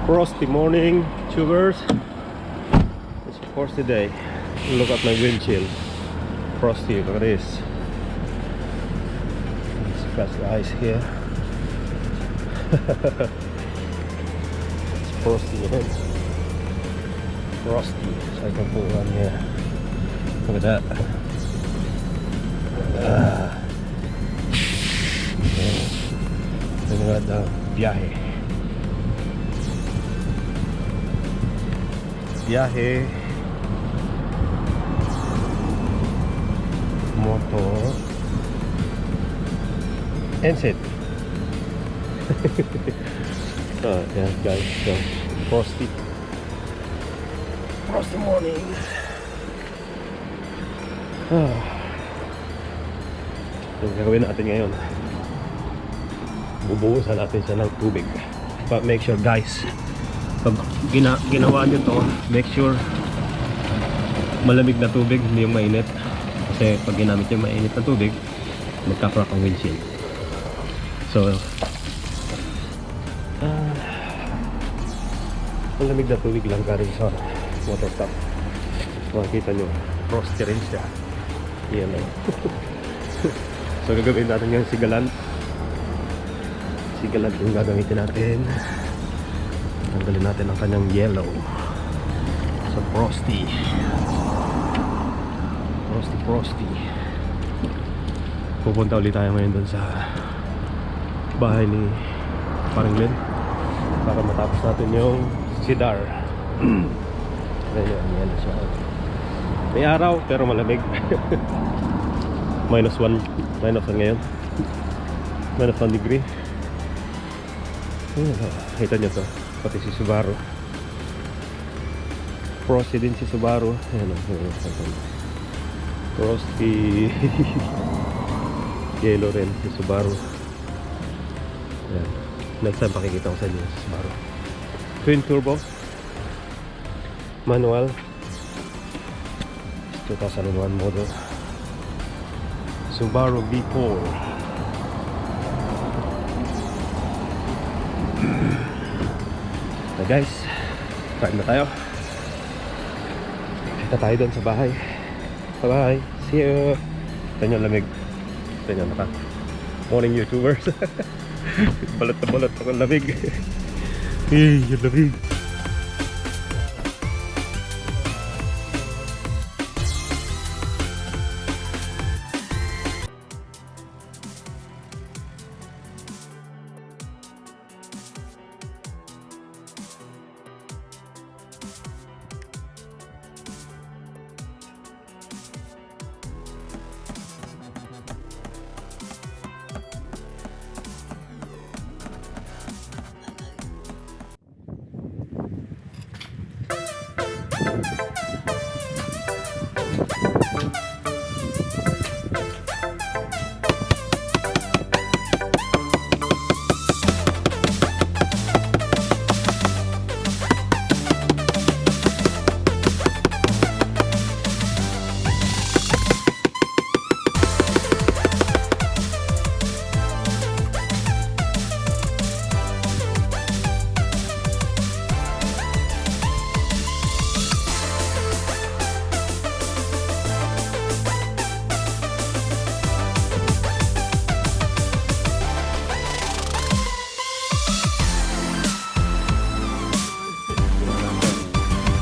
Frosty morning, tubers. It's a frosty day. Look at my windshield. Frosty, look at this. Let's press the ice here. It's frosty, man. Frosty. So I can put it on here. Look at that. Look at the Bahay. Bahay. Motor. And set. Oh, yeah, guys. So, frosty. Frosty morning. Yung gagawin natin ngayon, bubuhusan natin siya ng tubig. But make sure, guys, pag ginawa nyo to, make sure malamig na tubig, hindi yung mainit. Kasi pag ginamit yung mainit na tubig, magka-crack ang windshield. So malamig na tubig lang galing sa motor top. Makikita nyo, frosty rin siya. Yan o. So gagawin natin yung sigalant yung gagamitin natin. Tanggalin natin ang kanyang yellow. So frosty. Pupunta ulit tayo ngayon dun sa bahay ni Parang Glenn para matapos natin yung cedar. Ayan siya. May araw pero malamig. minus 1 ngayon. Minus 1 degree. Kita nyo to, pati si Subaru. Frosty din si Subaru. Ayan, frosty. Yellow rin si Subaru. Ayan. Next time pakikita ko sa inyo si Subaru. Twin turbo, manual, 2001 model Subaru V4. So guys, drive na tayo. Kita tayo doon sa bahay. Bye bye, see you. Ito nyo lamig. Ito nyo naka morning YouTubers. Balat na balat ako lamig. Yung lamig.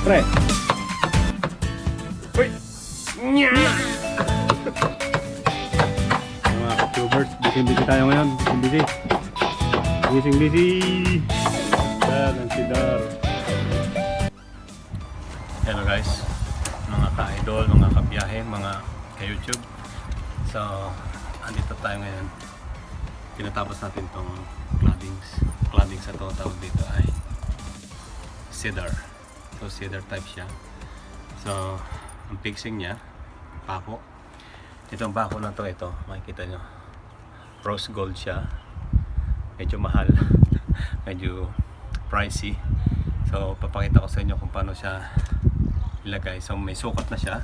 Pre. Uy. Nya. Mga YouTubers, busy tayo ngayon. Busy. Yan ang cedar. Hello guys, mga ka-idol, mga kabiyahe, mga ka-YouTube. So, andito tayo ngayon. Tinatapos natin tong cladding sa to, tawag dito ay cedar. So cedar type siya. So ang fixing niya, pako. Itong pako na to, ito makikita nyo, rose gold siya. Medyo mahal. Medyo pricey. So papakita ko sa inyo kung paano siya ilagay. So may sukat na siya,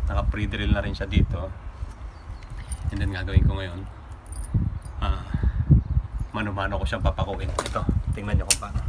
naka pre-drill na rin siya dito. And then gagawin ko ngayon, mano-mano ko siyang papakuin. Ito, tingnan nyo kung paano.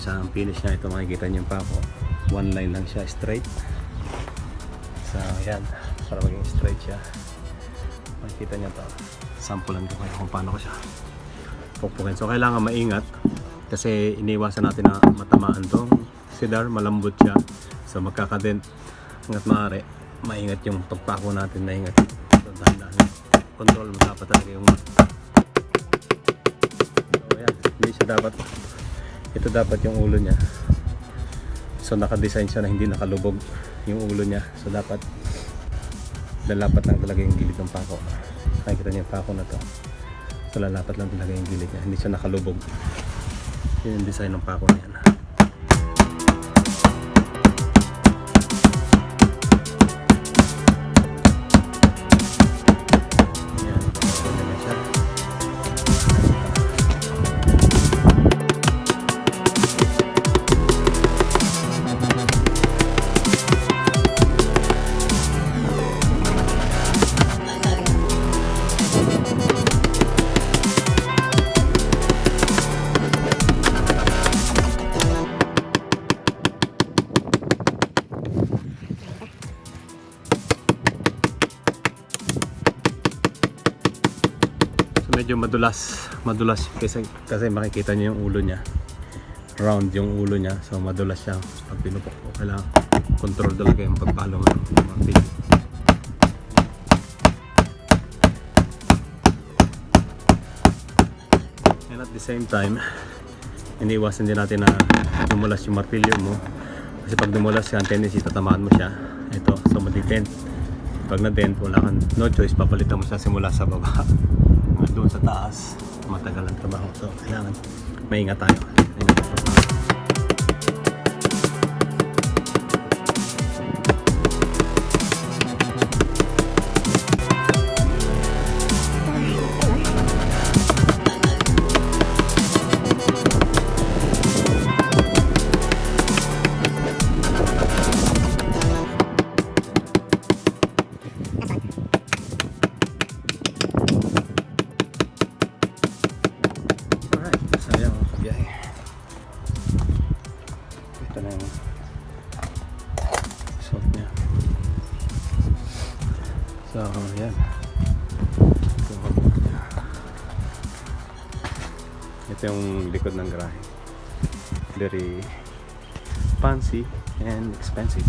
sa finish niya. Ito makikita niyo yung pako. One line lang siya, straight. So yan, para maging straight siya. Makikita niyo to. Sampulan ko kayo kung paano ko siya pukpukin. So kailangan maingat kasi iniwasan natin na matamaan tong cedar, malambot siya. So magkakadent hanggat maaari. Maingat yung pagpako natin, maingat. So dahan-dahan. Control mo dapat talaga yung so yan, hindi siya dapat, ito dapat yung ulo niya. So naka-design siya na hindi nakalubog yung ulo niya. So dapat lalapat lang talaga yung gilid ng pako. Nakikita niyo yung pako na to. So lalapat lang talaga yung gilid niya, hindi siya nakalubog. Yun yung design ng pako na yan. Medyo madulas kasi makikita niyo yung ulo niya, round yung ulo niya, so madulas siya pag pinupukpok. Kailangan control talaga yung pagpalo ng martilyo. And at the same time, iniiwasan din natin na dumulas yung martilyo mo, kasi pag dumulas yan, tendency tatamaan mo siya. Ito, so madident. Pag na-dent, wala kang no choice, papalitan mo siya simula sa baba doon sa taas. Matagal ang trabaho, so kailangan maingat tayo. Ito na yung result niya. So yan, ito yung likod ng garahe. Very fancy and expensive,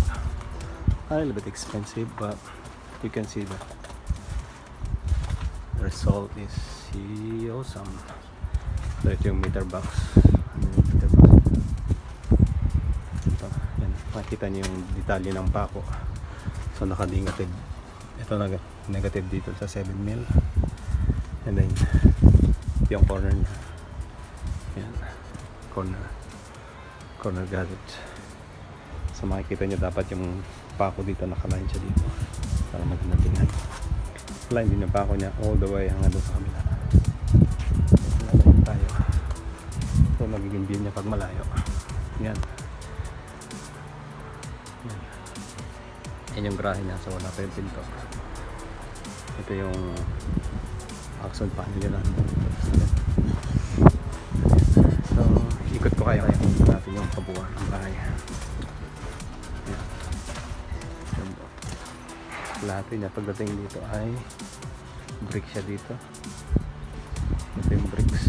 a little bit expensive, but you can see the result is awesome. So ito yung meter box. Makikita niyo yung detalye ng pako. So naka-negative. Ito negative dito sa 7mm. And then yung corner niya. Yan. Corner gadget. So makikita niyo dapat yung pako dito, naka-line siya dito. Para maganda tingnan. Line din yung pako niya all the way hanggang doon sa kabila. Ito tayo. So magiging view niya pag malayo. Yan. Yan yung garahe niya, so wala pa yung pinto. Ito yung axle panel nila. So ikot ko kayo natin yung kabuuan ng bahay. Yan. Lahat niya pagdating dito ay brick siya dito. Ito yung bricks.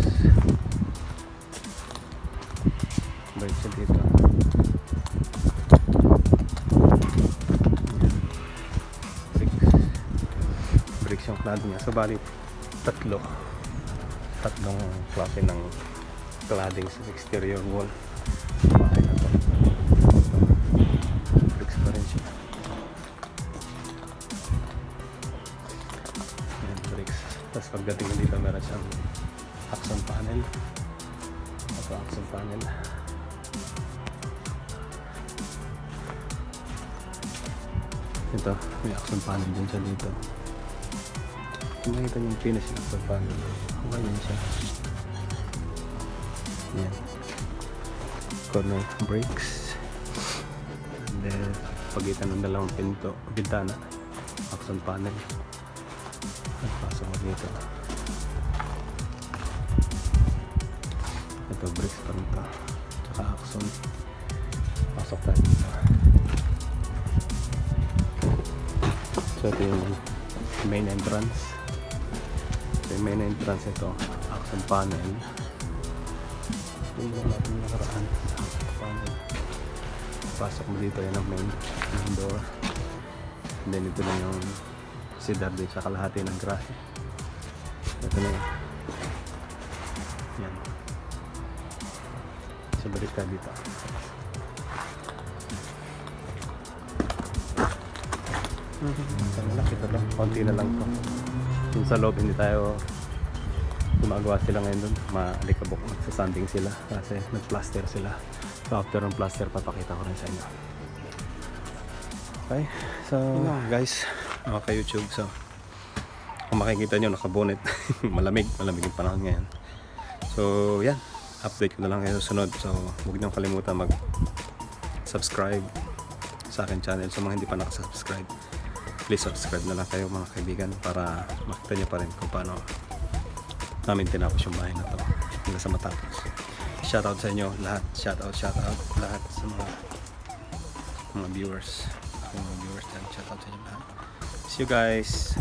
Brick siya dito. Yung cladding niya. So bali tatlong klase ng cladding sa exterior wall. Bahay na to. Bricks pa rin siya. Yan, bricks. Tapos pagdating dito meron siyang accent panel. Ito accent panel. Ito, may accent panel din siya dito. Kung makita niyo yung finish ng pagpano, ganyan siya. Yan. Corner brakes. And then, pagitan ng dalawang bintana, accent panel. At pasok ko dito. Ito, brakes pa rin ito. tsaka Axon. Pasok tayo dito. So ito yung main entrance. So yung main entrance ito, Axon panel. Tingnan natin yung nakaraan. Axon panel. Pasok mo dito, yan ang main door. And then ito na yung cedar din sa kalahati ng grahe. Ito na yun. Yan. So balik ka dito. Sana ito lang, konti na lang to. Yung sa loob hindi tayo gumagawa sila ngayon dun, maalikabok, magsasanding sila kasi nag-plaster sila. So after ng plaster papakita ko rin sa inyo. Okay, so guys, mga ka-YouTube, so kung makikita nyo nakabonet malamig yung panahon ngayon. So yan, update ko na lang kayo susunod. So huwag nyo kalimutan mag subscribe sa akin channel. So mga hindi pa nakasubscribe, please subscribe na lang kayo mga kaibigan para makita nyo pa rin kung paano namin tinapos yung bahay na to hanggang sa matapos. Shoutout sa inyo lahat, shoutout lahat sa mga viewers, shoutout sa inyo lahat. See you guys.